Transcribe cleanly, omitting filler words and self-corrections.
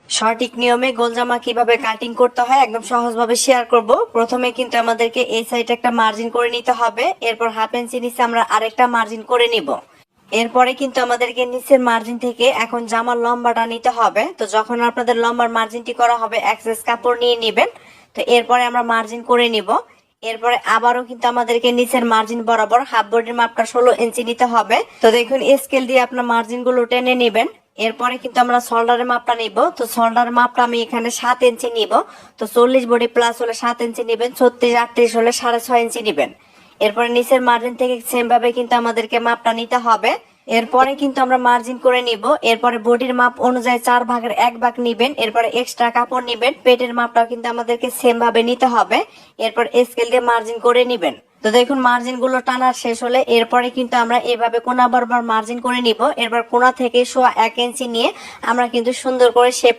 সঠিক নিয়মে গোল জামা কিভাবে কাটিং করতে হয় একদম সহজভাবে শেয়ার করব। প্রথমে কিন্তু আমাদেরকে এই সাইডে একটা মার্জিন করে নিতে হবে, এরপর হাফ ইঞ্চি নিচে আমরা আরেকটা মার্জিন করে নিব। এরপরে কিন্তু আমাদেরকে নিচের মার্জিন থেকে এখন জামার লম্বাটা নিতে হবে। তো যখন আপনাদের লম্বার মার্জিনটি করা হবে এক্সেস কাপড় নিয়ে নেবেন। তো এরপরে আমরা মার্জিন করে নিব। এরপরে আবারও কিন্তু আমাদেরকে নিচের মার্জিন বরাবর হাফ বডির মাপটা 16 ইঞ্চি নিতে হবে। তো দেখুন স্কেল দিয়ে আপনার মার্জিন গুলো টেনে নেবেন। এরপরে কিন্তু আমরা শোল্ডারের মাপটা নিব। তো শোল্ডারের মাপটা আমি এখানে 7 ইঞ্চি নিব। তো 40 বডি প্লাস হলে 7 ইঞ্চি নেবেন, 36 38 হলে 6.5 ইঞ্চি নেবেন। এরপরে নিচের মার্জিন থেকে সেম ভাবে কিন্তু আমাদেরকে মাপটা নিতে হবে। এরপরে কিন্তু আমরা মার্জিন করে নিব। এরপরে বডির মাপ অনুযায়ী 4 ভাগের 1 ভাগ নিবেন। এরপরে এক্সট্রা কাপড় নিবেন। পেটের মাপটাও কিন্তু আমাদেরকে সেম ভাবে নিতে হবে। এরপর স্কেল দিয়ে মার্জিন করে নিবেন। তো দেখুন মার্জিন গুলো টানা শেষ হলে এরপরে কিন্তু আমরা এভাবে কোনা বরাবর মার্জিন করে নিব। এরপর কোনা থেকে 1.25 ইঞ্চি নিয়ে আমরা কিন্তু সুন্দর করে শেপ